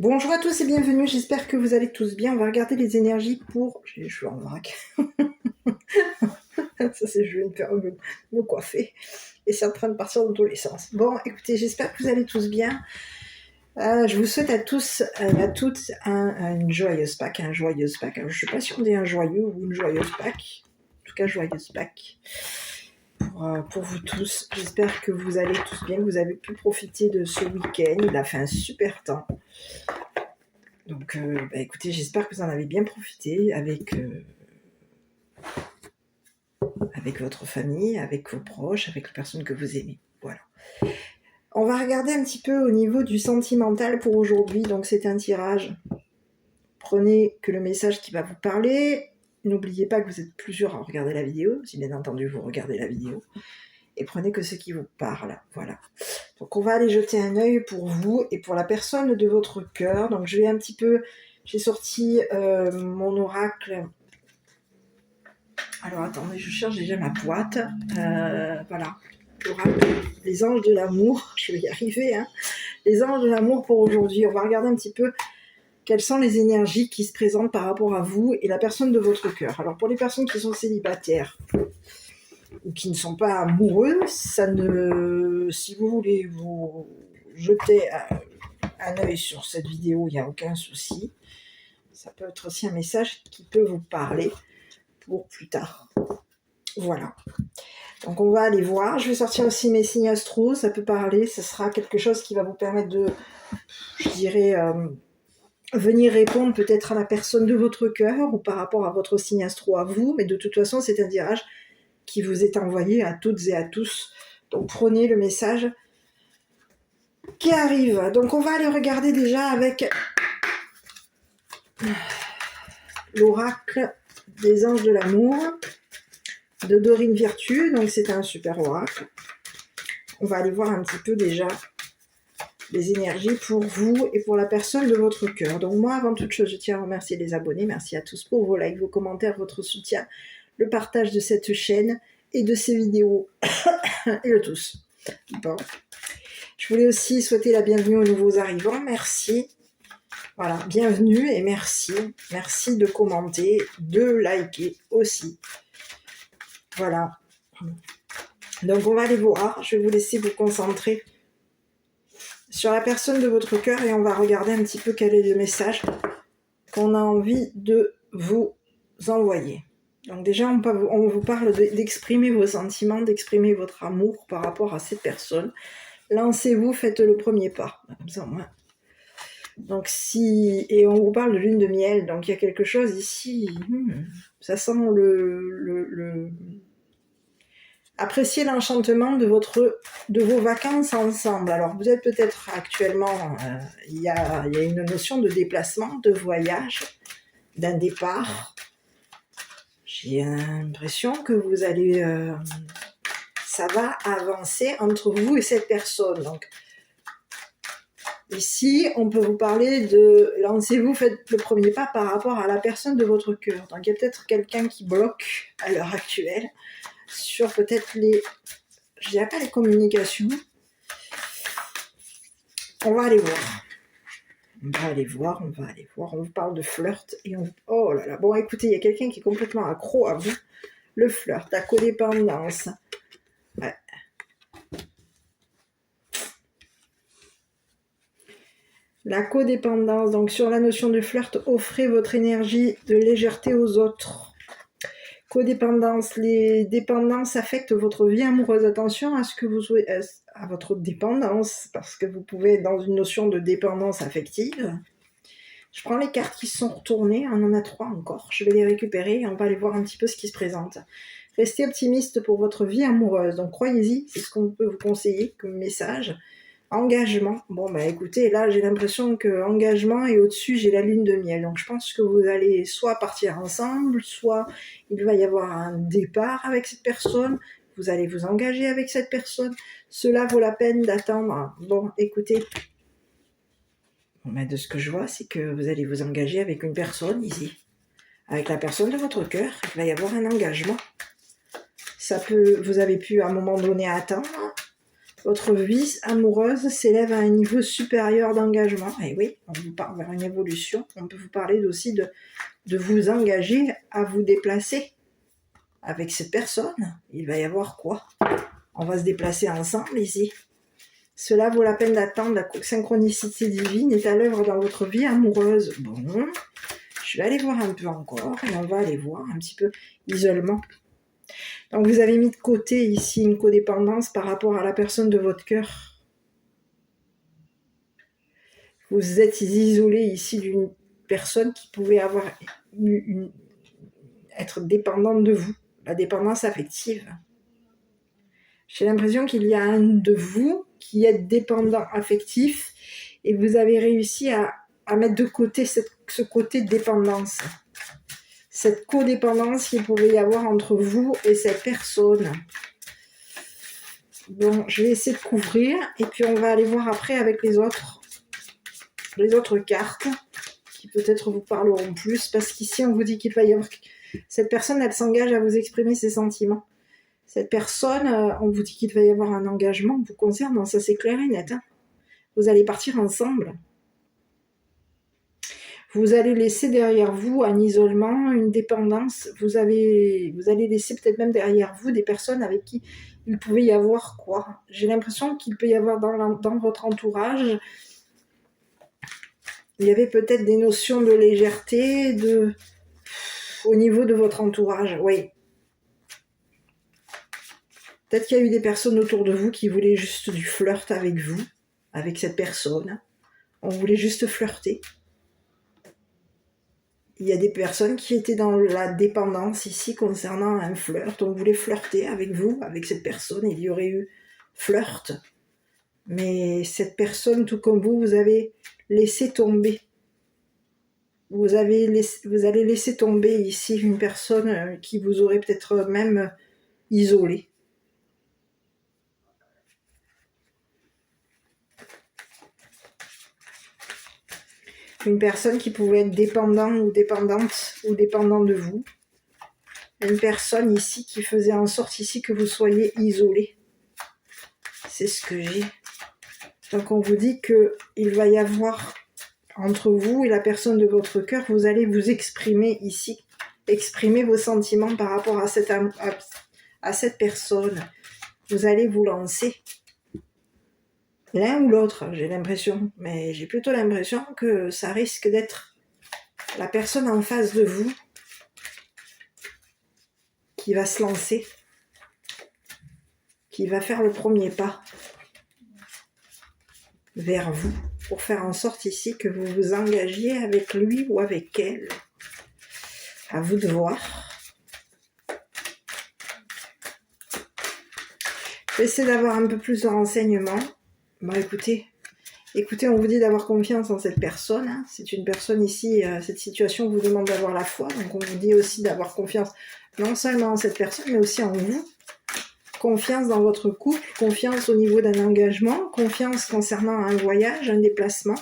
Bonjour à tous et bienvenue, j'espère que vous allez tous bien. On va regarder les énergies pour... Je suis en vrac. Ça c'est, je vais me faire me coiffer. Et c'est en train de partir dans tous les sens. Bon, écoutez, j'espère que vous allez tous bien. Je vous souhaite à tous et à toutes une joyeuse Pâques, un joyeuse Pâques. Alors, je ne sais pas si on dit un joyeux ou une joyeuse Pâques. En tout cas, joyeuse Pâques. Pour vous tous, j'espère que vous allez tous bien, que vous avez pu profiter de ce week-end. Il a fait un super temps. Donc, écoutez, j'espère que vous en avez bien profité avec votre famille, avec vos proches, avec les personnes que vous aimez. Voilà. On va regarder un petit peu au niveau du sentimental pour aujourd'hui. Donc, c'est un tirage. Prenez que le message qui va vous parler. N'oubliez pas que vous êtes plusieurs à regarder la vidéo, si bien entendu vous regardez la vidéo. Et prenez que ce qui vous parle. Voilà. Donc, on va aller jeter un œil pour vous et pour la personne de votre cœur. Donc, je vais un petit peu... J'ai sorti mon oracle. Alors, attendez, je cherche déjà ma boîte. Voilà. L'oracle, les anges de l'amour. Je vais y arriver, hein. Les anges de l'amour pour aujourd'hui. On va regarder un petit peu quelles sont les énergies qui se présentent par rapport à vous et la personne de votre cœur. Alors, pour les personnes qui sont célibataires ou qui ne sont pas amoureux, si vous voulez vous jeter un œil sur cette vidéo, il n'y a aucun souci. Ça peut être aussi un message qui peut vous parler pour plus tard. Voilà. Donc on va aller voir. Je vais sortir aussi mes signes astro. Ça peut parler. Ce sera quelque chose qui va vous permettre de, je dirais, venir répondre peut-être à la personne de votre cœur ou par rapport à votre signe astro à vous. Mais de toute façon, c'est un tirage qui vous est envoyé à toutes et à tous. Donc prenez le message qui arrive. Donc on va aller regarder déjà avec l'oracle des anges de l'amour de Dorine Virtue. Donc c'est un super oracle. On va aller voir un petit peu déjà les énergies pour vous et pour la personne de votre cœur. Donc moi, avant toute chose, je tiens à remercier les abonnés. Merci à tous pour vos likes, vos commentaires, votre soutien, le partage de cette chaîne et de ces vidéos. Et le tous. Bon. Je voulais aussi souhaiter la bienvenue aux nouveaux arrivants. Merci. Voilà, bienvenue et merci. Merci de commenter, de liker aussi. Voilà. Donc on va aller voir. Je vais vous laisser vous concentrer sur la personne de votre cœur et on va regarder un petit peu quel est le message qu'on a envie de vous envoyer. Donc déjà, on vous parle d'exprimer vos sentiments, d'exprimer votre amour par rapport à cette personne. Lancez-vous, faites le premier pas. Comme ça, au moins. Donc et on vous parle de lune de miel, donc il y a quelque chose ici, ça sent appréciez l'enchantement de vos vacances ensemble. Alors vous êtes peut-être actuellement, il y a une notion de déplacement, de voyage, d'un départ. J'ai l'impression que vous allez, ça va avancer entre vous et cette personne. Donc ici, on peut vous parler de lancez-vous, faites le premier pas par rapport à la personne de votre cœur. Donc il y a peut-être quelqu'un qui bloque à l'heure actuelle sur peut-être je dirais pas les communications. On va aller voir. On vous parle de flirt et oh là là. Bon, écoutez, il y a quelqu'un qui est complètement accro à vous. Le flirt, la codépendance. Ouais. La codépendance. Donc, sur la notion de flirt, offrez votre énergie de légèreté aux autres. Codépendance, les dépendances affectent votre vie amoureuse. Attention à ce que vous souhaitez, à votre dépendance, parce que vous pouvez être dans une notion de dépendance affective. Je prends les cartes qui sont retournées, on en a 3 encore. Je vais les récupérer et on va aller voir un petit peu ce qui se présente. Restez optimiste pour votre vie amoureuse. Donc croyez-y, c'est ce qu'on peut vous conseiller comme message. Engagement. Bon, écoutez, là, j'ai l'impression que engagement et au-dessus, j'ai la lune de miel. Donc, je pense que vous allez soit partir ensemble, soit il va y avoir un départ avec cette personne. Vous allez vous engager avec cette personne. Cela vaut la peine d'attendre. Bon, écoutez. De ce que je vois, c'est que vous allez vous engager avec une personne ici. Avec la personne de votre cœur. Il va y avoir un engagement. Vous avez pu, à un moment donné, attendre. Votre vie amoureuse s'élève à un niveau supérieur d'engagement. Et oui, on vous parle vers une évolution. On peut vous parler aussi de vous engager à vous déplacer avec cette personne. Il va y avoir quoi? On va se déplacer ensemble ici. Cela vaut la peine d'attendre. La synchronicité divine est à l'œuvre dans votre vie amoureuse. Bon, je vais aller voir un peu encore et on va aller voir un petit peu isolement. Donc vous avez mis de côté ici une codépendance par rapport à la personne de votre cœur. Vous êtes isolé ici d'une personne qui pouvait avoir être dépendante de vous, la dépendance affective. J'ai l'impression qu'il y a un de vous qui est dépendant affectif et vous avez réussi à mettre de côté ce côté de dépendance. Cette codépendance qu'il pouvait y avoir entre vous et cette personne. Bon, je vais essayer de couvrir et puis on va aller voir après avec les autres cartes qui peut-être vous parleront plus parce qu'ici on vous dit qu'il va y avoir... Cette personne, elle s'engage à vous exprimer ses sentiments. Cette personne, on vous dit qu'il va y avoir un engagement vous concernant, ça c'est clair et net. Hein. Vous allez partir ensemble. Vous allez laisser derrière vous un isolement, une dépendance. Vous allez laisser peut-être même derrière vous des personnes avec qui il pouvait y avoir quoi? J'ai l'impression qu'il peut y avoir dans votre entourage, il y avait peut-être des notions de légèreté au niveau de votre entourage, oui. Peut-être qu'il y a eu des personnes autour de vous qui voulaient juste du flirt avec vous, avec cette personne. On voulait juste flirter. Il y a des personnes qui étaient dans la dépendance ici concernant un flirt. On voulait flirter avec vous, avec cette personne. Il y aurait eu flirt. Mais cette personne, tout comme vous, vous avez laissé tomber. Vous allez laisser tomber ici une personne qui vous aurait peut-être même isolé. Une personne qui pouvait être dépendante ou dépendant de vous. Une personne ici qui faisait en sorte ici que vous soyez isolé. C'est ce que j'ai. Donc on vous dit qu'il va y avoir entre vous et la personne de votre cœur, vous allez vous exprimer ici. Exprimer vos sentiments par rapport à cette personne. Vous allez vous lancer. L'un ou l'autre, j'ai l'impression. Mais j'ai plutôt l'impression que ça risque d'être la personne en face de vous qui va se lancer, qui va faire le premier pas vers vous pour faire en sorte ici que vous vous engagiez avec lui ou avec elle. À vous de voir. Essayez d'avoir un peu plus de renseignements. Bon, écoutez, on vous dit d'avoir confiance en cette personne. Hein. C'est une personne ici, cette situation vous demande d'avoir la foi. Donc on vous dit aussi d'avoir confiance non seulement en cette personne, mais aussi en vous. Confiance dans votre couple, confiance au niveau d'un engagement, confiance concernant un voyage, un déplacement,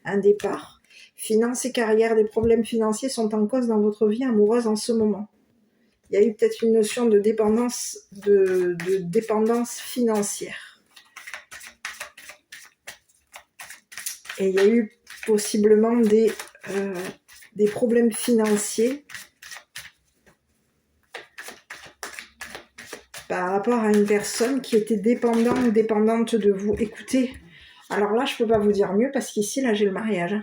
un départ. Finances et carrière, des problèmes financiers sont en cause dans votre vie amoureuse en ce moment. Il y a eu peut-être une notion de dépendance, de dépendance financière. Et il y a eu possiblement des problèmes financiers par rapport à une personne qui était dépendant ou dépendante de vous. Écoutez, alors là, je peux pas vous dire mieux parce qu'ici, là, j'ai le mariage.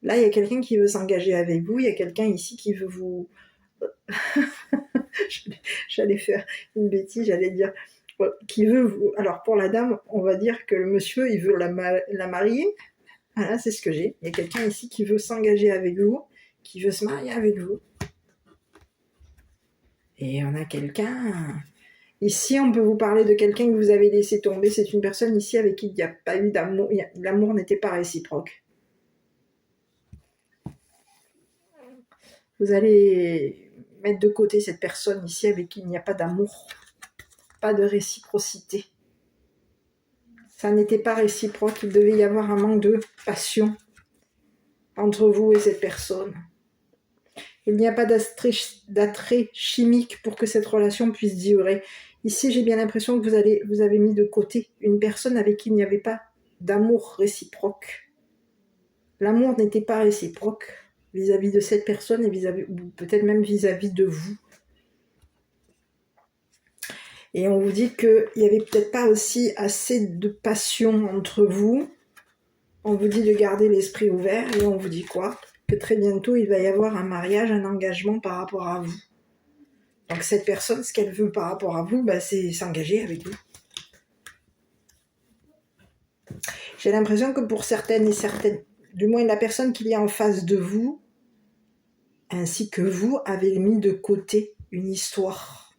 Là, il y a quelqu'un qui veut s'engager avec vous. Il y a quelqu'un ici qui veut vous... J'allais faire une bêtise, j'allais dire... Qui veut vous... Alors, pour la dame, on va dire que le monsieur, il veut la marier. Voilà, c'est ce que j'ai. Il y a quelqu'un ici qui veut s'engager avec vous, qui veut se marier avec vous. Et on a quelqu'un... Ici, on peut vous parler de quelqu'un que vous avez laissé tomber. C'est une personne ici avec qui il n'y a pas eu d'amour. L'amour n'était pas réciproque. Vous allez mettre de côté cette personne ici avec qui il n'y a pas d'amour. Pas de réciprocité. Ça n'était pas réciproque. Il devait y avoir un manque de passion entre vous et cette personne. Il n'y a pas d'attrait chimique pour que cette relation puisse durer. Ici, j'ai bien l'impression que vous avez mis de côté une personne avec qui il n'y avait pas d'amour réciproque. L'amour n'était pas réciproque vis-à-vis de cette personne et vis-à-vis, ou peut-être même vis-à-vis de vous. Et on vous dit qu'il n'y avait peut-être pas aussi assez de passion entre vous. On vous dit de garder l'esprit ouvert et on vous dit quoi? Que très bientôt, il va y avoir un mariage, un engagement par rapport à vous. Donc cette personne, ce qu'elle veut par rapport à vous, c'est s'engager avec vous. J'ai l'impression que pour certaines et certaines, du moins la personne qu'il y a en face de vous, ainsi que vous, avez mis de côté une histoire.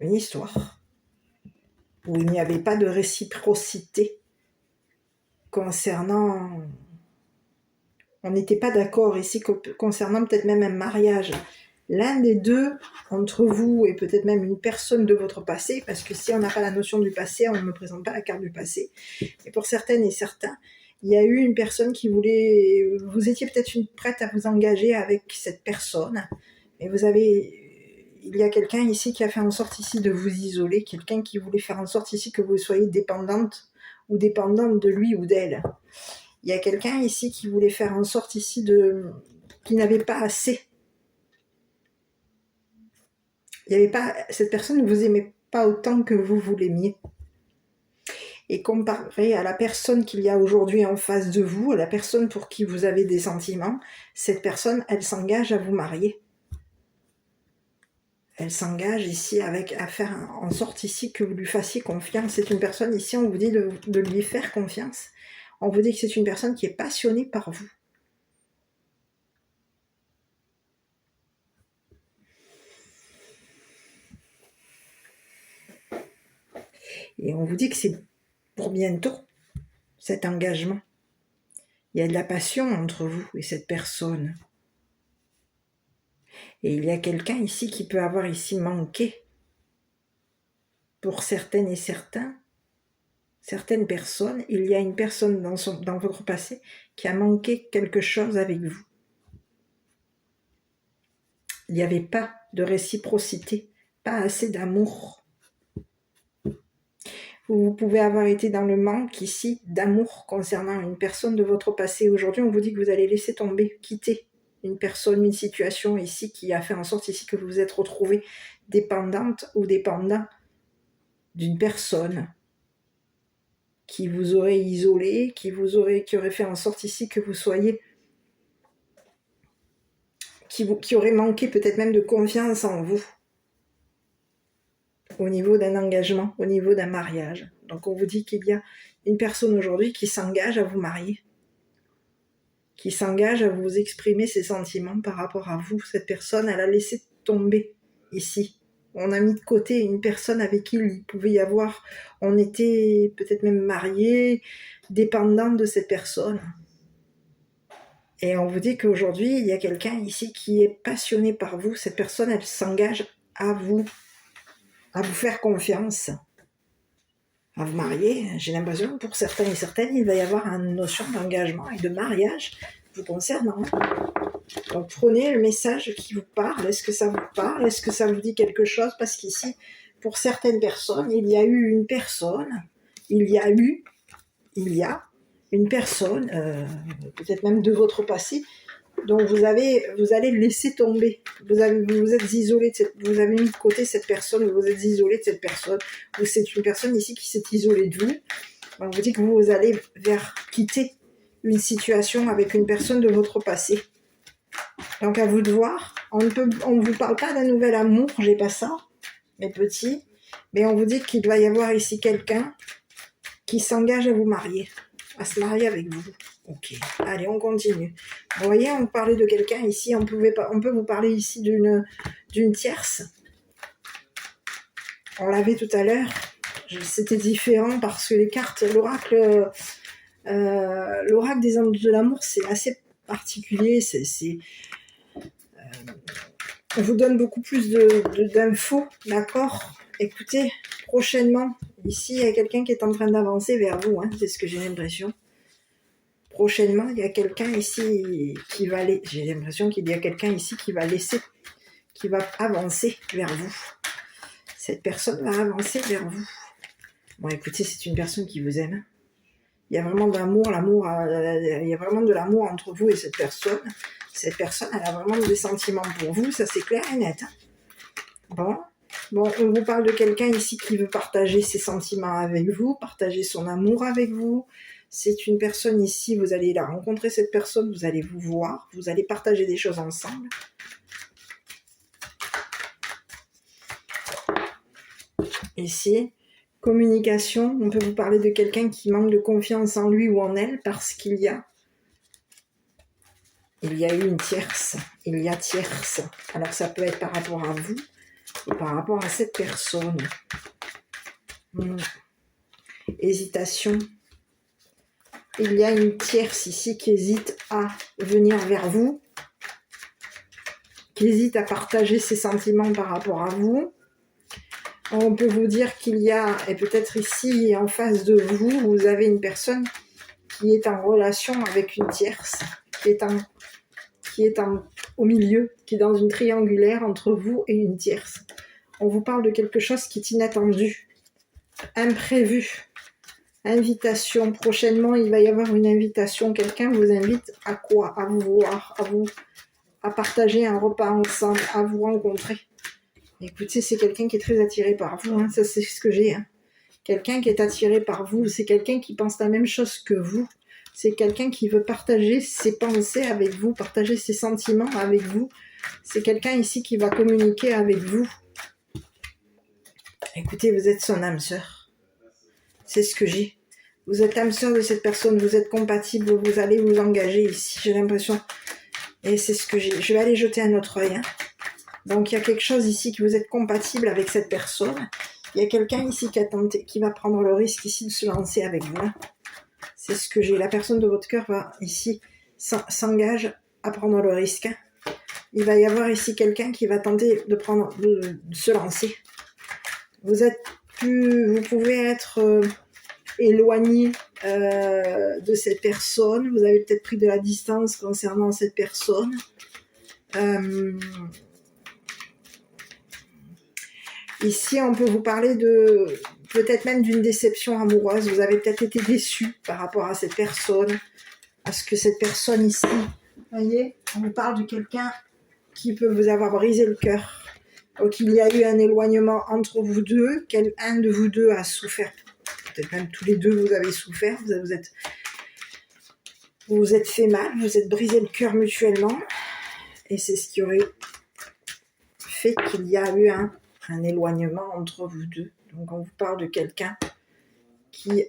Une histoire. Où il n'y avait pas de réciprocité concernant... On n'était pas d'accord ici concernant peut-être même un mariage. L'un des deux, entre vous et peut-être même une personne de votre passé, parce que si on n'a pas la notion du passé, on ne me présente pas la carte du passé. Et pour certaines et certains, il y a eu une personne qui voulait... Vous étiez peut-être prête à vous engager avec cette personne, mais il y a quelqu'un ici qui a fait en sorte ici de vous isoler, quelqu'un qui voulait faire en sorte ici que vous soyez dépendante ou dépendante de lui ou d'elle. Il y a quelqu'un ici qui voulait faire en sorte ici qui n'avait pas assez. Cette personne ne vous aimait pas autant que vous l'aimiez. Et comparé à la personne qu'il y a aujourd'hui en face de vous, à la personne pour qui vous avez des sentiments, cette personne, elle s'engage à vous marier. Elle s'engage ici à faire en sorte ici que vous lui fassiez confiance. C'est une personne ici, on vous dit de lui faire confiance. On vous dit que c'est une personne qui est passionnée par vous. Et on vous dit que c'est pour bientôt, cet engagement. Il y a de la passion entre vous et cette personne. Et il y a quelqu'un ici qui peut avoir ici manqué. Pour certaines et certaines personnes, il y a une personne dans votre passé qui a manqué quelque chose avec vous. Il n'y avait pas de réciprocité, pas assez d'amour. Vous pouvez avoir été dans le manque ici d'amour concernant une personne de votre passé. Aujourd'hui, on vous dit que vous allez laisser tomber, quitter une personne, une situation ici qui a fait en sorte ici que vous vous êtes retrouvée dépendante ou dépendant d'une personne qui vous aurait isolé, qui aurait fait en sorte ici que vous soyez, qui aurait manqué peut-être même de confiance en vous, au niveau d'un engagement, au niveau d'un mariage. Donc on vous dit qu'il y a une personne aujourd'hui qui s'engage à vous marier, qui s'engage à vous exprimer ses sentiments par rapport à vous. Cette personne, elle a laissé tomber ici. On a mis de côté une personne avec qui il pouvait y avoir, on était peut-être même mariés, dépendants de cette personne. Et on vous dit qu'aujourd'hui, il y a quelqu'un ici qui est passionné par vous. Cette personne, elle s'engage à vous faire confiance, à vous marier. J'ai l'impression que pour certains et certaines, il va y avoir une notion d'engagement et de mariage vous concernant. Donc prenez le message qui vous parle. Est-ce que ça vous parle? Est-ce que ça vous dit quelque chose? Parce qu'ici, pour certaines personnes, il y a une personne, peut-être même de votre passé, dont vous allez laisser tomber. Vous êtes isolé, vous avez mis de côté cette personne, vous êtes isolé de cette personne, ou c'est une personne ici qui s'est isolée de vous. On vous dit que vous allez quitter une situation avec une personne de votre passé. Donc à vous de voir. On ne vous parle pas d'un nouvel amour, j'ai pas ça, mes petits, mais on vous dit qu'il doit y avoir ici quelqu'un qui s'engage à vous marier, à se marier avec vous. Ok, allez, on continue. Vous voyez, on parlait de quelqu'un ici, on peut vous parler ici d'une tierce. On l'avait tout à l'heure, c'était différent parce que les cartes, l'oracle des anges de l'amour, c'est assez particulier, on vous donne beaucoup plus d'infos, d'accord? Écoutez, prochainement, ici, il y a quelqu'un qui est en train d'avancer vers vous, c'est ce que j'ai l'impression. Prochainement, il y a quelqu'un ici j'ai l'impression qu'il y a quelqu'un ici qui va avancer vers vous. Cette personne va avancer vers vous. Bon, écoutez, c'est une personne qui vous aime. Il y a vraiment de l'amour, il y a vraiment de l'amour entre vous et cette personne. Cette personne, elle a vraiment des sentiments pour vous, ça c'est clair et net. Bon, on vous parle de quelqu'un ici qui veut partager ses sentiments avec vous, partager son amour avec vous. C'est une personne ici, vous allez la rencontrer, cette personne, vous allez vous voir, vous allez partager des choses ensemble. Ici, communication, on peut vous parler de quelqu'un qui manque de confiance en lui ou en elle parce qu'il y a eu une tierce, il y a tierce. Alors ça peut être par rapport à vous et par rapport à cette personne. Hésitation. Il y a une tierce ici qui hésite à venir vers vous, qui hésite à partager ses sentiments par rapport à vous. On peut vous dire qu'il y a, et peut-être ici en face de vous, vous avez une personne qui est en relation avec une tierce, qui est au milieu, qui est dans une triangulaire entre vous et une tierce. On vous parle de quelque chose qui est inattendu, imprévu. Invitation. Prochainement, il va y avoir une invitation. Quelqu'un vous invite à quoi? À vous voir, à partager un repas ensemble, à vous rencontrer. Écoutez, c'est quelqu'un qui est très attiré par vous. Hein. Ça, c'est ce que j'ai. Hein. Quelqu'un qui est attiré par vous. C'est quelqu'un qui pense la même chose que vous. C'est quelqu'un qui veut partager ses pensées avec vous, partager ses sentiments avec vous. C'est quelqu'un ici qui va communiquer avec vous. Écoutez, vous êtes son âme sœur. C'est ce que j'ai. Vous êtes âme sœur de cette personne, vous êtes compatible, vous allez vous engager ici, j'ai l'impression. Et c'est ce que j'ai. Je vais aller jeter un autre œil. Hein. Donc il y a quelque chose ici que vous êtes compatible avec cette personne. Il y a quelqu'un ici qui va prendre le risque ici de se lancer avec vous. Hein. C'est ce que j'ai. La personne de votre cœur va ici s'engage à prendre le risque. Hein. Il va y avoir ici quelqu'un qui va tenter de se lancer. Vous pouvez être éloigné de cette personne. Vous avez peut-être pris de la distance concernant cette personne. Ici, on peut vous parler de peut-être même d'une déception amoureuse. Vous avez peut-être été déçu par rapport à cette personne. Parce que cette personne ici, vous voyez, on vous parle de quelqu'un qui peut vous avoir brisé le cœur. Donc il y a eu un éloignement entre vous deux, un de vous deux a souffert, peut-être même tous les deux vous avez souffert, vous vous êtes fait mal, vous êtes brisé le cœur mutuellement, et c'est ce qui aurait fait qu'il y a eu un éloignement entre vous deux. Donc on vous parle de quelqu'un qui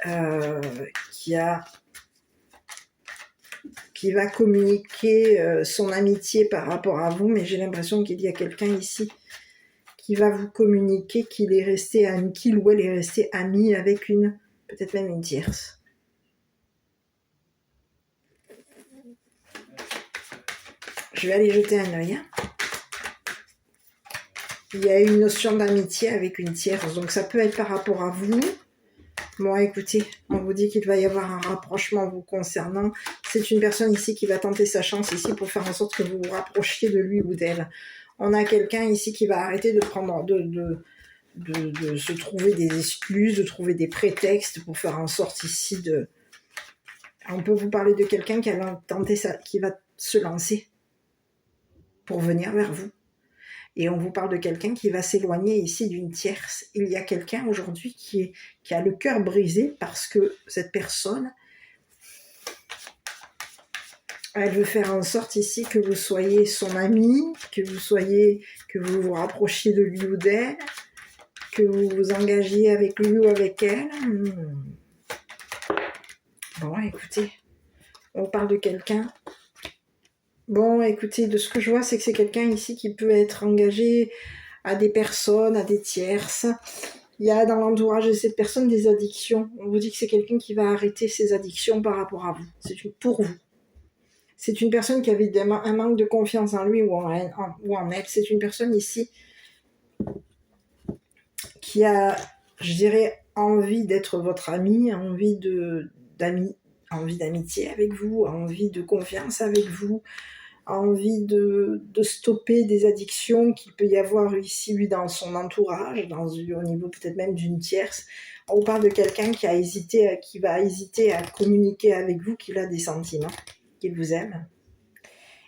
va communiquer son amitié par rapport à vous, mais j'ai l'impression qu'il y a quelqu'un ici qui va vous communiquer qu'il est resté ami, qu'il ou elle est resté ami avec peut-être même une tierce. Je vais aller jeter un œil. Hein. Il y a une notion d'amitié avec une tierce, donc ça peut être par rapport à vous. Bon, écoutez, on vous dit qu'il va y avoir un rapprochement vous concernant. C'est une personne ici qui va tenter sa chance ici pour faire en sorte que vous vous rapprochiez de lui ou d'elle. On a quelqu'un ici qui va arrêter de se trouver des excuses, de trouver des prétextes pour faire en sorte ici de... On peut vous parler de quelqu'un qui va se lancer pour venir vers vous. Et on vous parle de quelqu'un qui va s'éloigner ici d'une tierce. Il y a quelqu'un aujourd'hui qui a le cœur brisé parce que cette personne, elle veut faire en sorte ici que vous soyez son ami, que vous vous rapprochiez de lui ou d'elle, que vous vous engagiez avec lui ou avec elle. Bon, écoutez, on parle de quelqu'un. Bon, écoutez, de ce que je vois, c'est que c'est quelqu'un ici qui peut être engagé à des personnes, à des tierces. Il y a dans l'entourage de cette personne des addictions. On vous dit que c'est quelqu'un qui va arrêter ses addictions par rapport à vous. C'est pour vous. C'est une personne qui avait un manque de confiance en lui ou en elle. C'est une personne ici qui a, je dirais, envie d'être votre ami, envie d'amitié avec vous, envie de confiance avec vous, a envie de stopper des addictions qu'il peut y avoir ici, lui, dans son entourage, au niveau peut-être même d'une tierce. On parle de quelqu'un qui va hésiter à communiquer avec vous, qu'il a des sentiments, qu'il vous aime.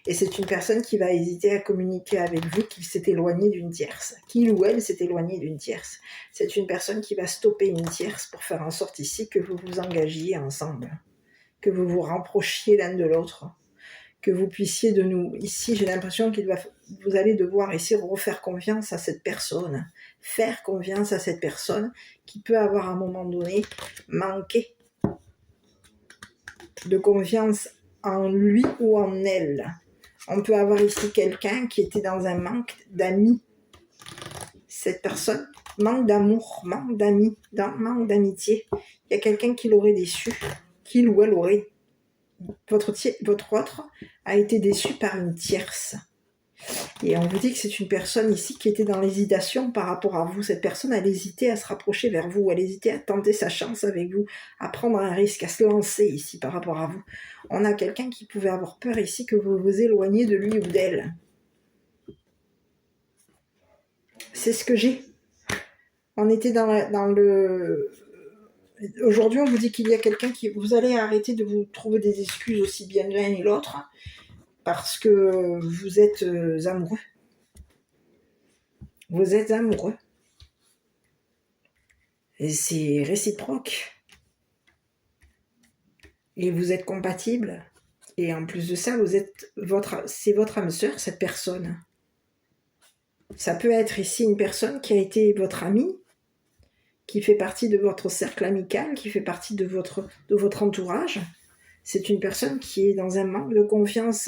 Et c'est une personne qui va hésiter à communiquer avec vous, qu'il s'est éloigné d'une tierce. Qu'il ou elle s'est éloigné d'une tierce. C'est une personne qui va stopper une tierce pour faire en sorte ici que vous vous engagiez ensemble, que vous vous rapprochiez l'un de l'autre, que vous puissiez de nous... Ici, j'ai l'impression vous allez devoir ici refaire confiance à cette personne, faire confiance à cette personne qui peut avoir à un moment donné manqué de confiance en lui ou en elle. On peut avoir ici quelqu'un qui était dans un manque d'amis. Cette personne manque d'amour, manque d'amis, manque d'amitié. Il y a quelqu'un qui l'aurait déçu, qu'il ou elle aurait. Votre autre a été déçu par une tierce. Et on vous dit que c'est une personne ici qui était dans l'hésitation par rapport à vous. Cette personne, elle hésitait à se rapprocher vers vous, elle hésitait à tenter sa chance avec vous, à prendre un risque, à se lancer ici par rapport à vous. On a quelqu'un qui pouvait avoir peur ici que vous vous éloigniez de lui ou d'elle. C'est ce que j'ai. On était dans le... Aujourd'hui, on vous dit qu'il y a quelqu'un qui... Vous allez arrêter de vous trouver des excuses aussi bien l'un et l'autre, parce que vous êtes amoureux. Vous êtes amoureux. Et c'est réciproque. Et vous êtes compatibles. Et en plus de ça, c'est votre âme sœur, cette personne. Ça peut être ici une personne qui a été votre amie, qui fait partie de votre cercle amical, qui fait partie de votre entourage. C'est une personne qui est dans un manque de confiance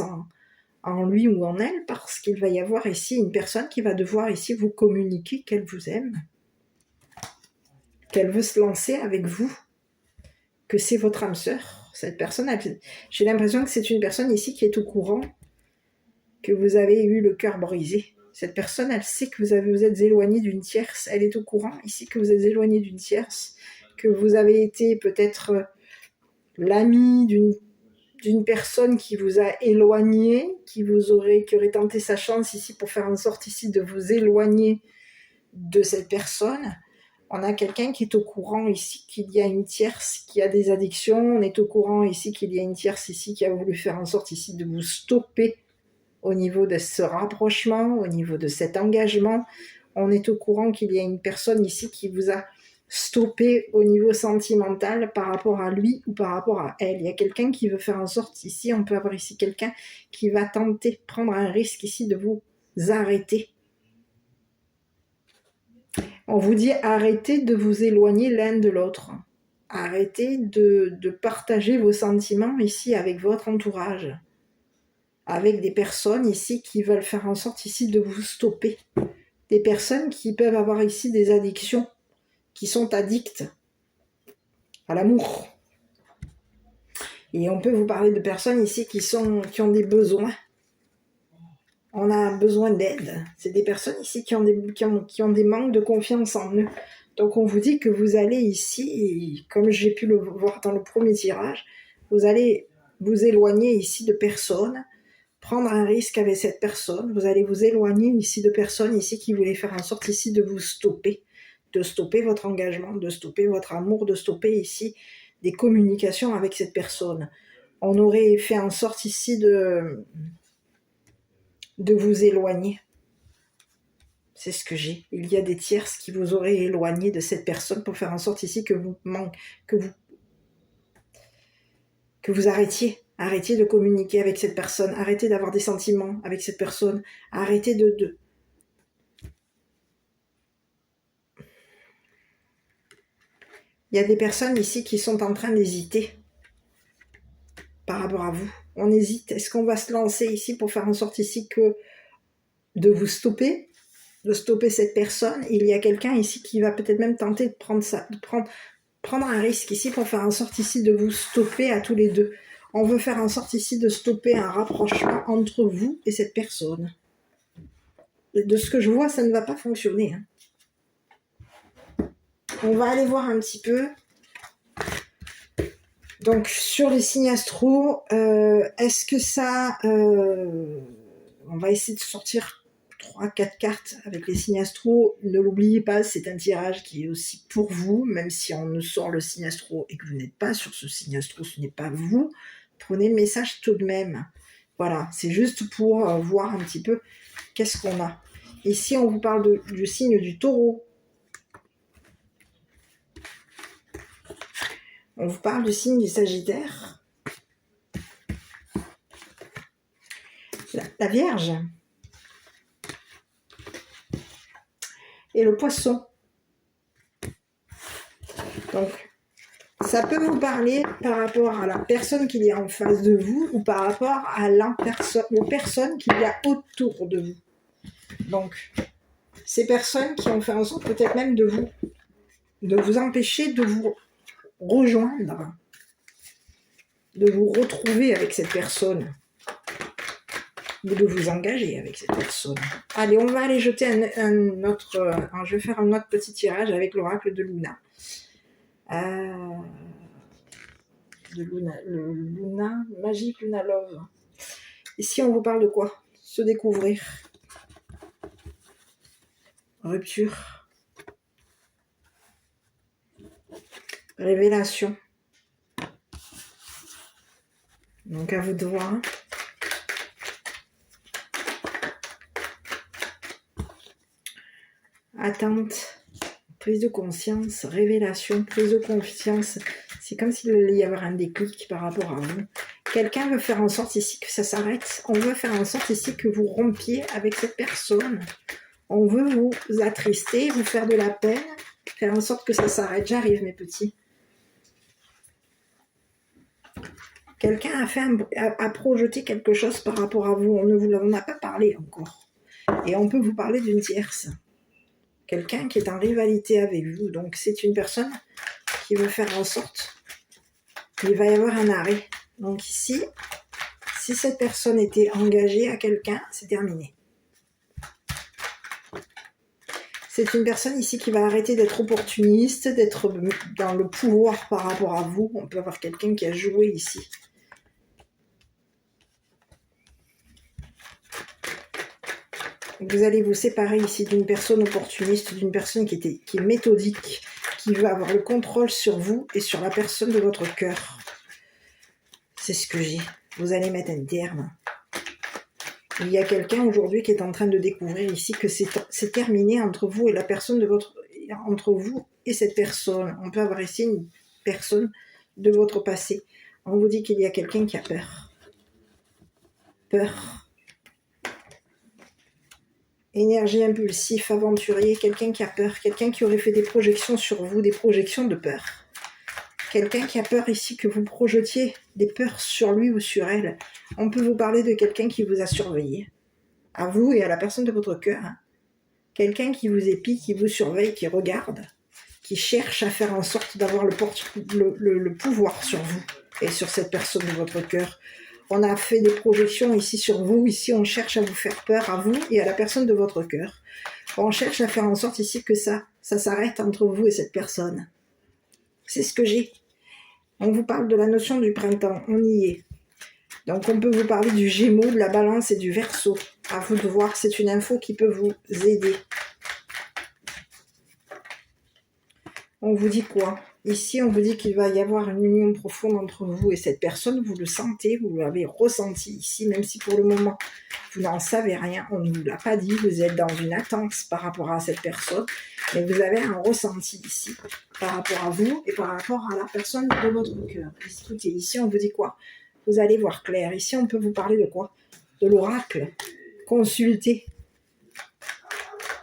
en lui ou en elle, parce qu'il va y avoir ici une personne qui va devoir ici vous communiquer qu'elle vous aime, qu'elle veut se lancer avec vous, que c'est votre âme sœur. Cette personne, j'ai l'impression que c'est une personne ici qui est au courant que vous avez eu le cœur brisé. Cette personne, elle sait que vous êtes éloigné d'une tierce. Elle est au courant ici que vous êtes éloigné d'une tierce, que vous avez été peut-être l'ami d'une personne qui vous a éloigné, qui aurait tenté sa chance ici pour faire en sorte ici de vous éloigner de cette personne. On a quelqu'un qui est au courant ici qu'il y a une tierce qui a des addictions. On est au courant ici qu'il y a une tierce ici qui a voulu faire en sorte ici de vous stopper au niveau de ce rapprochement, au niveau de cet engagement. On est au courant qu'il y a une personne ici qui vous a stoppé au niveau sentimental par rapport à lui ou par rapport à elle. Il y a quelqu'un qui veut faire en sorte ici, on peut avoir ici quelqu'un qui va tenter, prendre un risque ici de vous arrêter. On vous dit arrêtez de vous éloigner l'un de l'autre. Arrêtez de partager vos sentiments ici avec votre entourage. Avec des personnes ici qui veulent faire en sorte ici de vous stopper. Des personnes qui peuvent avoir ici des addictions, qui sont addictes à l'amour. Et on peut vous parler de personnes ici qui ont des besoins. On a besoin d'aide. C'est des personnes ici qui ont des manques de confiance en eux. Donc on vous dit que vous allez ici, comme j'ai pu le voir dans le premier tirage, vous allez vous éloigner ici de personnes, prendre un risque avec cette personne, vous allez vous éloigner ici de personnes ici qui voulaient faire en sorte ici de vous stopper, de stopper votre engagement, de stopper votre amour, de stopper ici des communications avec cette personne. On aurait fait en sorte ici de vous éloigner. C'est ce que j'ai. Il y a des tierces qui vous auraient éloigné de cette personne pour faire en sorte ici que vous arrêtiez. Arrêtez de communiquer avec cette personne. Arrêtez d'avoir des sentiments avec cette personne. Arrêtez de... Il y a des personnes ici qui sont en train d'hésiter par rapport à vous. On hésite. Est-ce qu'on va se lancer ici pour faire en sorte ici que de vous stopper, de stopper cette personne? Il y a quelqu'un ici qui va peut-être même tenter de prendre un risque ici pour faire en sorte ici de vous stopper à tous les deux. On veut faire en sorte ici de stopper un rapprochement entre vous et cette personne. De ce que je vois, ça ne va pas fonctionner. On va aller voir un petit peu Donc, sur les signes astro, est-ce que ça... on va essayer de sortir 3-4 cartes avec les signes astro. Ne l'oubliez pas, c'est un tirage qui est aussi pour vous, même si on ne sort le signe astro et que vous n'êtes pas sur ce signe astro, ce n'est pas vous. Prenez le message tout de même. Voilà, c'est juste pour voir un petit peu qu'est-ce qu'on a. Ici, on vous parle du signe du taureau. On vous parle du signe du Sagittaire. La Vierge. Et le Poisson. Donc, ça peut vous parler par rapport à la personne qu'il y a en face de vous ou par rapport à aux personnes qu'il y a autour de vous. Donc, ces personnes qui ont fait en sorte peut-être même de vous empêcher de vous rejoindre, de vous retrouver avec cette personne, ou de vous engager avec cette personne. Allez, on va aller jeter je vais faire un autre petit tirage avec l'oracle de Luna. Luna, Magic Luna Love. Ici, on vous parle de quoi? Se découvrir. Rupture. Révélation. Donc, à vous de voir. Attente. Prise de conscience. Révélation. Prise de confiance. C'est comme s'il allait y avoir un déclic par rapport à vous. Quelqu'un veut faire en sorte ici que ça s'arrête. On veut faire en sorte ici que vous rompiez avec cette personne. On veut vous attrister, vous faire de la peine, faire en sorte que ça s'arrête. J'arrive, mes petits. Quelqu'un a projeté quelque chose par rapport à vous. On ne vous en a pas parlé encore. Et on peut vous parler d'une tierce. Quelqu'un qui est en rivalité avec vous. Donc, c'est une personne qui veut faire en sorte qu'il va y avoir un arrêt. Donc ici, si cette personne était engagée à quelqu'un, c'est terminé. C'est une personne ici qui va arrêter d'être opportuniste, d'être dans le pouvoir par rapport à vous. On peut avoir quelqu'un qui a joué ici. Vous allez vous séparer ici d'une personne opportuniste, d'une personne qui est méthodique, qui veut avoir le contrôle sur vous et sur la personne de votre cœur. C'est ce que j'ai. Vous allez mettre un terme. Il y a quelqu'un aujourd'hui qui est en train de découvrir ici que c'est terminé entre vous et la personne entre vous et cette personne. On peut avoir ici une personne de votre passé. On vous dit qu'il y a quelqu'un qui a peur. Peur. Énergie impulsive, aventurier, quelqu'un qui a peur, quelqu'un qui aurait fait des projections sur vous, des projections de peur. Quelqu'un qui a peur ici que vous projetiez des peurs sur lui ou sur elle. On peut vous parler de quelqu'un qui vous a surveillé. À vous et à la personne de votre cœur. Quelqu'un qui vous épie, qui vous surveille, qui regarde, qui cherche à faire en sorte d'avoir le pouvoir sur vous et sur cette personne de votre cœur. On a fait des projections ici sur vous. Ici, on cherche à vous faire peur à vous et à la personne de votre cœur. On cherche à faire en sorte ici que ça s'arrête entre vous et cette personne. C'est ce que j'ai. On vous parle de la notion du printemps. On y est. Donc, on peut vous parler du Gémeaux, de la Balance et du Verseau. À vous de voir, c'est une info qui peut vous aider. On vous dit quoi? Ici, on vous dit qu'il va y avoir une union profonde entre vous et cette personne. Vous le sentez, vous l'avez ressenti ici, même si pour le moment, vous n'en savez rien. On ne vous l'a pas dit. Vous êtes dans une attente par rapport à cette personne. Mais vous avez un ressenti ici par rapport à vous et par rapport à la personne de votre cœur. Écoutez, ici, on vous dit quoi? Vous allez voir clair. Ici, on peut vous parler de quoi? De l'oracle. Consultez.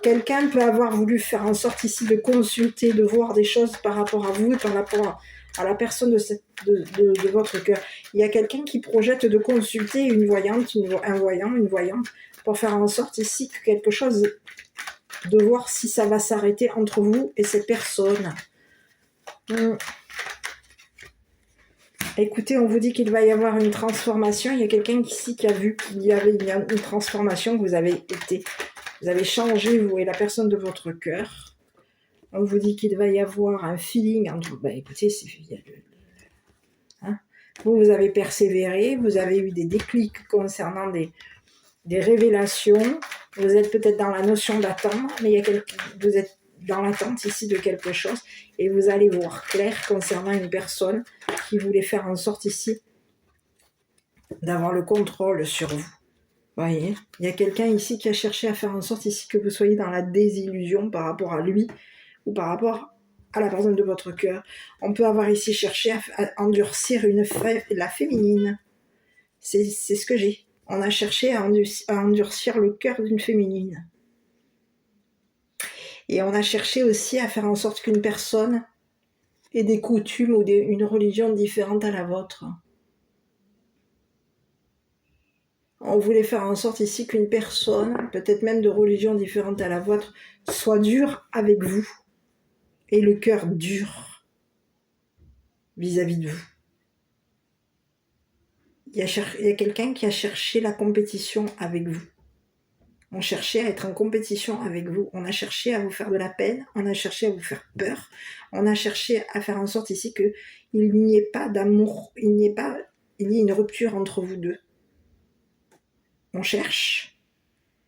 Quelqu'un peut avoir voulu faire en sorte ici de consulter, de voir des choses par rapport à vous et par rapport à la personne de votre cœur. Il y a quelqu'un qui projette de consulter une voyante, un voyant, une voyante, pour faire en sorte ici que quelque chose, de voir si ça va s'arrêter entre vous et cette personne. Écoutez, on vous dit qu'il va y avoir une transformation. Il y a quelqu'un ici qui a vu qu'il y avait une transformation, que vous avez changé, vous et la personne de votre cœur. On vous dit qu'il va y avoir un feeling entre... écoutez, Vous avez persévéré, vous avez eu des déclics concernant des révélations. Vous êtes peut-être dans la notion d'attendre, mais vous êtes dans l'attente ici de quelque chose et vous allez voir clair concernant une personne qui voulait faire en sorte ici d'avoir le contrôle sur vous. Voyez, il y a quelqu'un ici qui a cherché à faire en sorte ici que vous soyez dans la désillusion par rapport à lui ou par rapport à la personne de votre cœur. On peut avoir ici cherché à endurcir la féminine. C'est ce que j'ai. On a cherché à endurcir le cœur d'une féminine. Et on a cherché aussi à faire en sorte qu'une personne ait des coutumes ou une religion différente à la vôtre. On voulait faire en sorte ici qu'une personne, peut-être même de religion différente à la vôtre, soit dure avec vous et le cœur dur vis-à-vis de vous. Il y a quelqu'un qui a cherché la compétition avec vous. On cherchait à être en compétition avec vous. On a cherché à vous faire de la peine. On a cherché à vous faire peur. On a cherché à faire en sorte ici qu'il n'y ait pas d'amour, il y ait une rupture entre vous deux. On cherche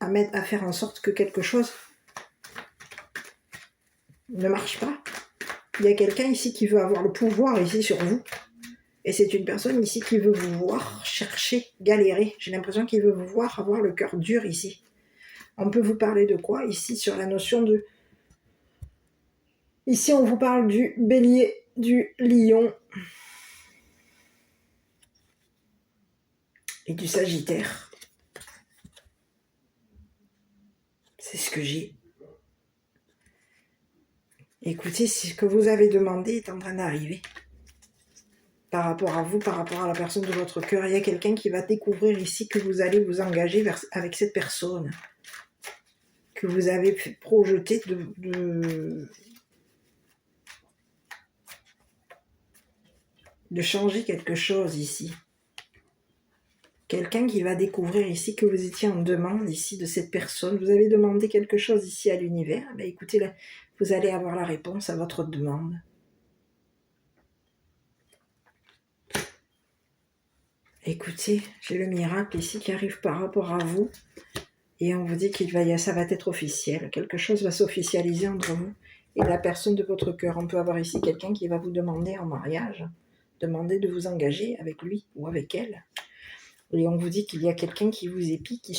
à faire en sorte que quelque chose ne marche pas. Il y a quelqu'un ici qui veut avoir le pouvoir ici sur vous. Et c'est une personne ici qui veut vous voir chercher, galérer. J'ai l'impression qu'il veut vous voir avoir le cœur dur ici. On peut vous parler de quoi ici sur la notion de... Ici, on vous parle du bélier, du lion et du sagittaire. C'est ce que j'ai. Écoutez, ce que vous avez demandé est en train d'arriver. Par rapport à vous, par rapport à la personne de votre cœur, il y a quelqu'un qui va découvrir ici que vous allez vous engager avec cette personne. Que vous avez projeté de changer quelque chose ici. Quelqu'un qui va découvrir ici que vous étiez en demande ici de cette personne. Vous avez demandé quelque chose ici à l'univers. Ben écoutez, là, vous allez avoir la réponse à votre demande. Écoutez, j'ai le miracle ici qui arrive par rapport à vous. Et on vous dit ça va être officiel. Quelque chose va s'officialiser entre vous et la personne de votre cœur. On peut avoir ici quelqu'un qui va vous demander en mariage, demander de vous engager avec lui ou avec elle. Et on vous dit qu'il y a quelqu'un qui vous épie, qui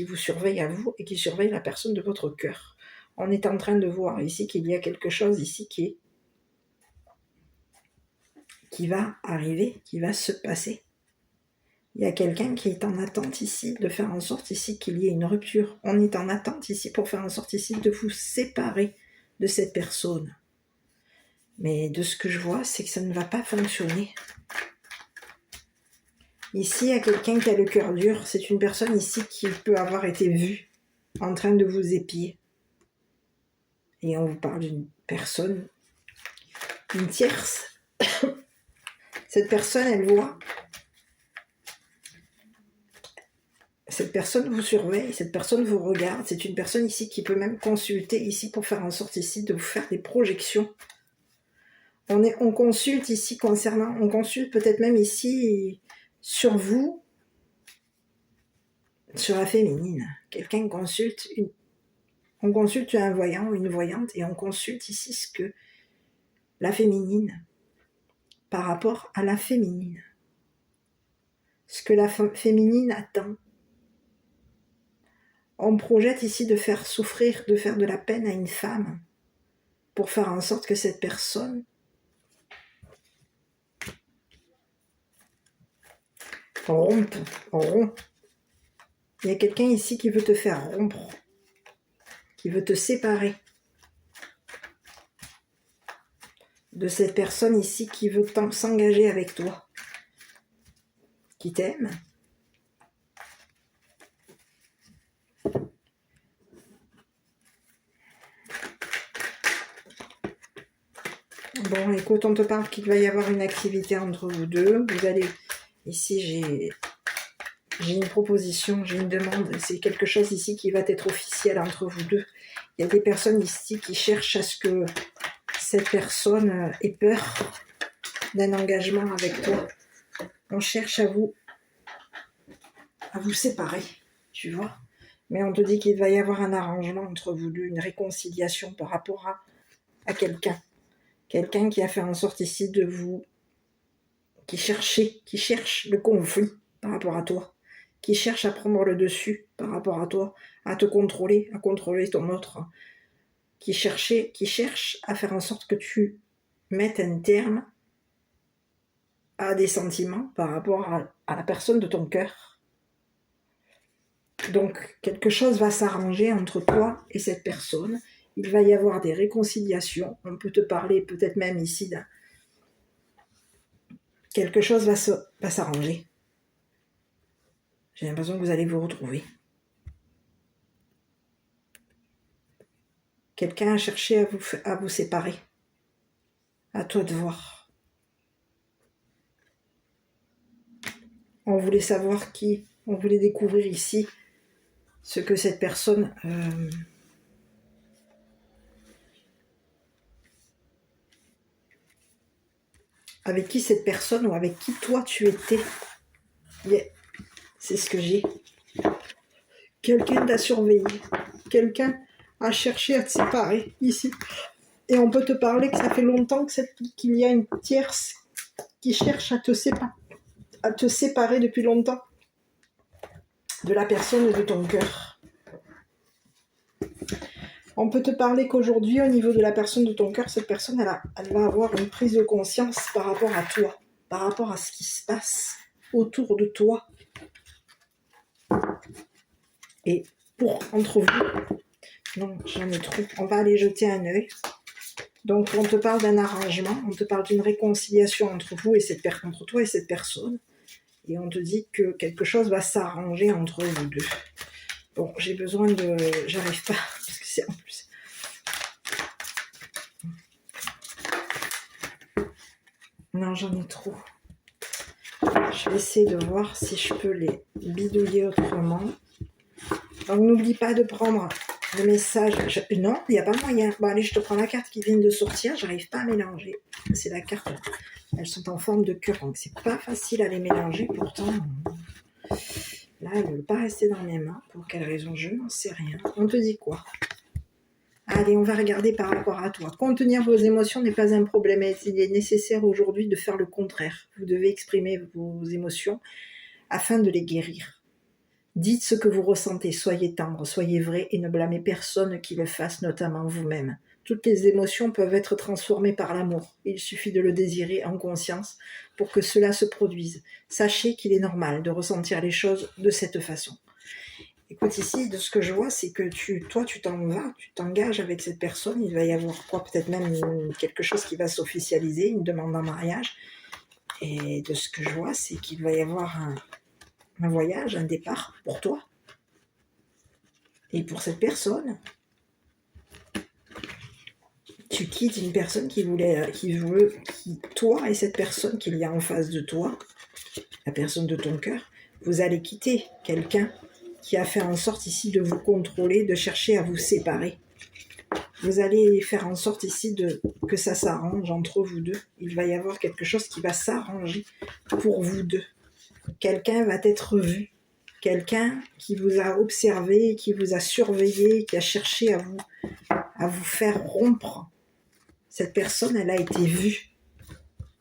vous surveille à vous et qui surveille la personne de votre cœur. On est en train de voir ici qu'il y a quelque chose ici qui va arriver, qui va se passer. Il y a quelqu'un qui est en attente ici de faire en sorte ici qu'il y ait une rupture. On est en attente ici pour faire en sorte ici de vous séparer de cette personne. Mais de ce que je vois, c'est que ça ne va pas fonctionner. Ici, il y a quelqu'un qui a le cœur dur. C'est une personne ici qui peut avoir été vue en train de vous épier. Et on vous parle d'une personne, une tierce. Cette personne, elle voit. Cette personne vous surveille, cette personne vous regarde. C'est une personne ici qui peut même consulter ici pour faire en sorte ici de vous faire des projections. On consulte ici on consulte peut-être même ici sur vous, sur la féminine. Quelqu'un consulte, on consulte un voyant ou une voyante et on consulte ici ce que la féminine, par rapport à la féminine, ce que la féminine attend. On projette ici de faire souffrir, de faire de la peine à une femme pour faire en sorte que cette personne rompe. Il y a quelqu'un ici qui veut te faire rompre, qui veut te séparer de cette personne ici qui veut s'engager avec toi, qui t'aime. Bon, écoute, on te parle qu'il va y avoir une activité entre vous deux. Vous allez... Ici, j'ai une proposition, j'ai une demande. C'est quelque chose ici qui va être officiel entre vous deux. Il y a des personnes ici qui cherchent à ce que cette personne ait peur d'un engagement avec toi. on cherche à vous séparer, tu vois. Mais on te dit qu'il va y avoir un arrangement entre vous deux, une réconciliation par rapport à quelqu'un. Quelqu'un qui a fait en sorte ici de vous... qui cherche le conflit par rapport à toi, qui cherche à prendre le dessus par rapport à toi, à te contrôler, à contrôler ton autre, qui cherche à faire en sorte que tu mettes un terme à des sentiments par rapport à la personne de ton cœur. Donc, quelque chose va s'arranger entre toi et cette personne. Il va y avoir des réconciliations. On peut te parler peut-être même ici quelque chose va s'arranger. J'ai l'impression que vous allez vous retrouver. Quelqu'un a cherché à vous séparer. À toi de voir. On voulait savoir qui, on voulait découvrir ici ce que cette personne... avec qui cette personne ou avec qui toi tu étais. Yeah. C'est ce que j'ai. Quelqu'un t'a surveillé. Quelqu'un a cherché à te séparer ici. Et on peut te parler que ça fait longtemps qu'il y a une tierce qui cherche à te séparer depuis longtemps de la personne de ton cœur. On peut te parler qu'aujourd'hui, au niveau de la personne de ton cœur, cette personne, elle va avoir une prise de conscience par rapport à toi, par rapport à ce qui se passe autour de toi. Et entre vous, non, j'en ai trop, on va aller jeter un œil. Donc, on te parle d'un arrangement, on te parle d'une réconciliation entre toi et cette personne. Et on te dit que quelque chose va s'arranger entre vous deux. Bon, j'ai besoin de... J'arrive pas, parce que c'est en plus... Non, j'en ai trop. Je vais essayer de voir si je peux les bidouiller autrement. Donc, n'oublie pas de prendre le message. Non, il n'y a pas moyen. Bon, allez, je te prends la carte qui vient de sortir. J'arrive pas à mélanger. C'est la carte. Elles sont en forme de cœur, donc c'est pas facile à les mélanger. Pourtant, là, elles ne veulent pas rester dans mes mains. Pour quelle raison? Je n'en sais rien. On te dit quoi? Allez, on va regarder par rapport à toi. Contenir vos émotions n'est pas un problème. Il est nécessaire aujourd'hui de faire le contraire. Vous devez exprimer vos émotions afin de les guérir. Dites ce que vous ressentez. Soyez tendre, soyez vrai et ne blâmez personne qui le fasse, notamment vous-même. Toutes les émotions peuvent être transformées par l'amour. Il suffit de le désirer en conscience pour que cela se produise. Sachez qu'il est normal de ressentir les choses de cette façon. Écoute, ici, de ce que je vois, c'est que toi, tu t'en vas, tu t'engages avec cette personne. Il va y avoir quoi? Peut-être même quelque chose qui va s'officialiser, une demande en mariage. Et de ce que je vois, c'est qu'il va y avoir un voyage, un départ pour toi. Et pour cette personne, tu quittes une personne toi et cette personne qu'il y a en face de toi, la personne de ton cœur, vous allez quitter quelqu'un qui a fait en sorte ici de vous contrôler, de chercher à vous séparer. Vous allez faire en sorte ici que ça s'arrange entre vous deux. Il va y avoir quelque chose qui va s'arranger pour vous deux. Quelqu'un va être vu. Quelqu'un qui vous a observé, qui vous a surveillé, qui a cherché à vous faire rompre. Cette personne, elle a été vue.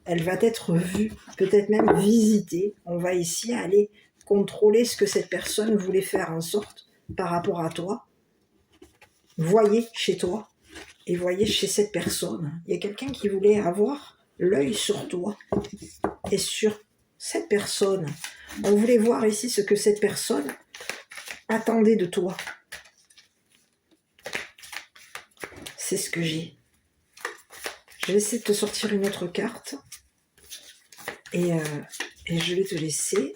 Elle va être vue, peut-être même visitée. On va ici aller contrôler ce que cette personne voulait faire en sorte par rapport à toi. Voyez chez toi et voyez chez cette personne. Il y a quelqu'un qui voulait avoir l'œil sur toi et sur cette personne. On voulait voir ici ce que cette personne attendait de toi. C'est ce que j'ai. Je vais essayer de te sortir une autre carte et je vais te laisser.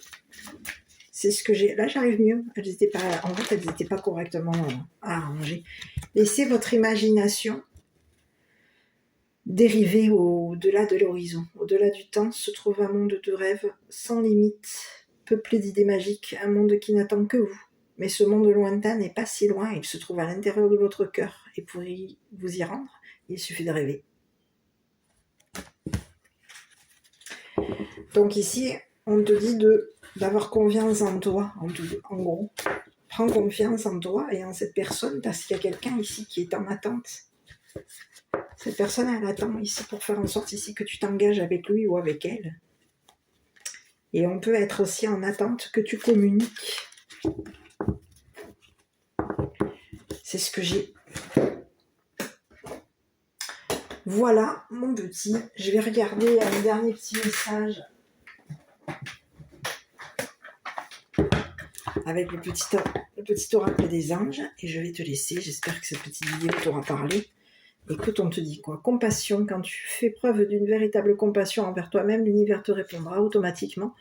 C'est ce que j'ai. Là, j'arrive mieux. Elles n'étaient pas correctement arrangées. Laissez votre imagination dériver au-delà de l'horizon. Au-delà du temps se trouve un monde de rêves sans limite, peuplé d'idées magiques, un monde qui n'attend que vous. Mais ce monde lointain n'est pas si loin, il se trouve à l'intérieur de votre cœur. Et pour vous y rendre, il suffit de rêver. Donc ici, on te dit d'avoir confiance en toi, en gros. Prends confiance en toi et en cette personne parce qu'il y a quelqu'un ici qui est en attente. Cette personne, elle attend ici pour faire en sorte ici que tu t'engages avec lui ou avec elle. Et on peut être aussi en attente que tu communiques. C'est ce que j'ai. Voilà, mon petit. Je vais regarder un dernier petit message avec le petit oracle des anges et je vais te laisser. J'espère que cette petite vidéo t'aura parlé. Écoute, on te dit quoi? Compassion. Quand tu fais preuve d'une véritable compassion envers toi-même, l'univers te répondra automatiquement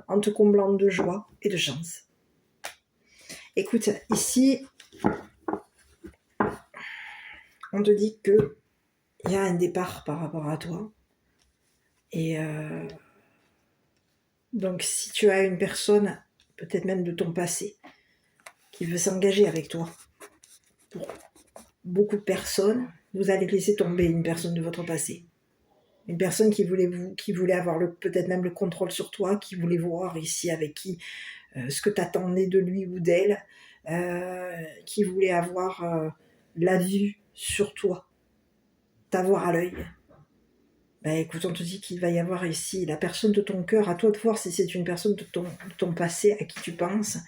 en te comblant de joie et de chance. Écoute, ici, on te dit que il y a un départ par rapport à toi. Et donc, si tu as une personne, peut-être même de ton passé, qui veut s'engager avec toi, pour beaucoup de personnes, vous allez laisser tomber une personne de votre passé. Une personne qui voulait avoir peut-être même le contrôle sur toi, qui voulait voir ici avec qui, ce que tu attendais de lui ou d'elle, qui voulait avoir la vue sur toi, t'avoir à l'œil. Ben écoute, on te dit qu'il va y avoir ici la personne de ton cœur, à toi de voir si c'est une personne de ton passé à qui tu penses,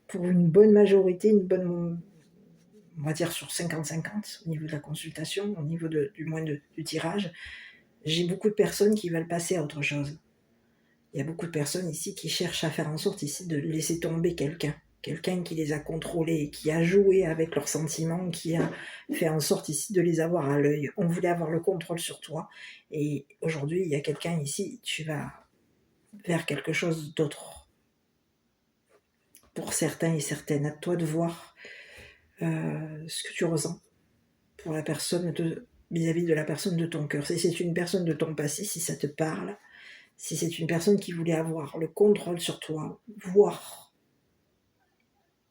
pour une bonne majorité, on va dire sur 50-50 au niveau de la consultation, au niveau du moins du tirage. J'ai beaucoup de personnes qui veulent passer à autre chose. Il y a beaucoup de personnes ici qui cherchent à faire en sorte ici de laisser tomber quelqu'un qui les a contrôlés, qui a joué avec leurs sentiments, qui a fait en sorte ici de les avoir à l'œil. On voulait avoir le contrôle sur toi. Et aujourd'hui, il y a quelqu'un ici, tu vas vers quelque chose d'autre. Pour certains et certaines, à toi de voir ce que tu ressens pour la personne vis-à-vis de la personne de ton cœur. Si c'est une personne de ton passé, si ça te parle, si c'est une personne qui voulait avoir le contrôle sur toi, voir.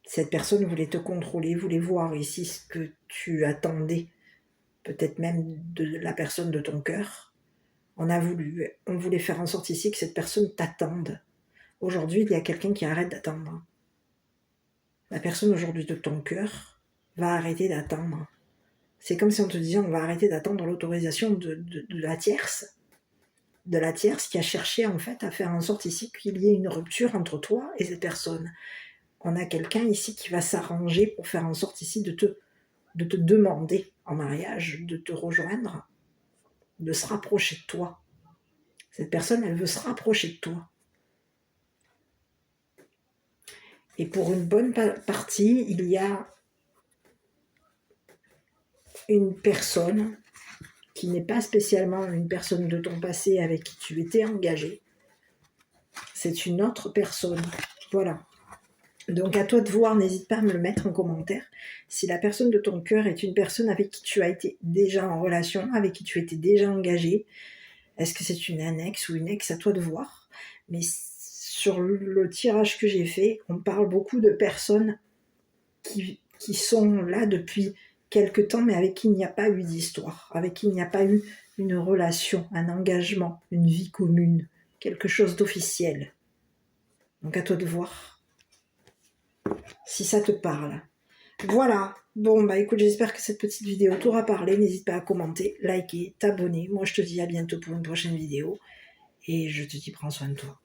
Cette personne voulait te contrôler, voulait voir ici ce que tu attendais, peut-être même de la personne de ton cœur. On voulait faire en sorte ici que cette personne t'attende. Aujourd'hui, il y a quelqu'un qui arrête d'attendre. La personne aujourd'hui de ton cœur va arrêter d'attendre. C'est comme si on te disait, on va arrêter d'attendre l'autorisation de la tierce. De la tierce qui a cherché en fait à faire en sorte ici qu'il y ait une rupture entre toi et cette personne. On a quelqu'un ici qui va s'arranger pour faire en sorte ici de te demander en mariage, de te rejoindre, de se rapprocher de toi. Cette personne, elle veut se rapprocher de toi. Et pour une bonne partie, il y a une personne qui n'est pas spécialement une personne de ton passé avec qui tu étais engagé. C'est une autre personne. Voilà. Donc à toi de voir, n'hésite pas à me le mettre en commentaire. Si la personne de ton cœur est une personne avec qui tu as été déjà en relation, avec qui tu étais déjà engagé, est-ce que c'est une annexe ou une ex, à toi de voir. Mais sur le tirage que j'ai fait, on parle beaucoup de personnes qui sont là depuis quelque temps, mais avec qui il n'y a pas eu d'histoire, avec qui il n'y a pas eu une relation, un engagement, une vie commune, quelque chose d'officiel. Donc à toi de voir si ça te parle. Voilà. Bon, bah écoute, j'espère que cette petite vidéo t'aura parlé. N'hésite pas à commenter, liker, t'abonner. Moi, je te dis à bientôt pour une prochaine vidéo. Et je te dis, prends soin de toi.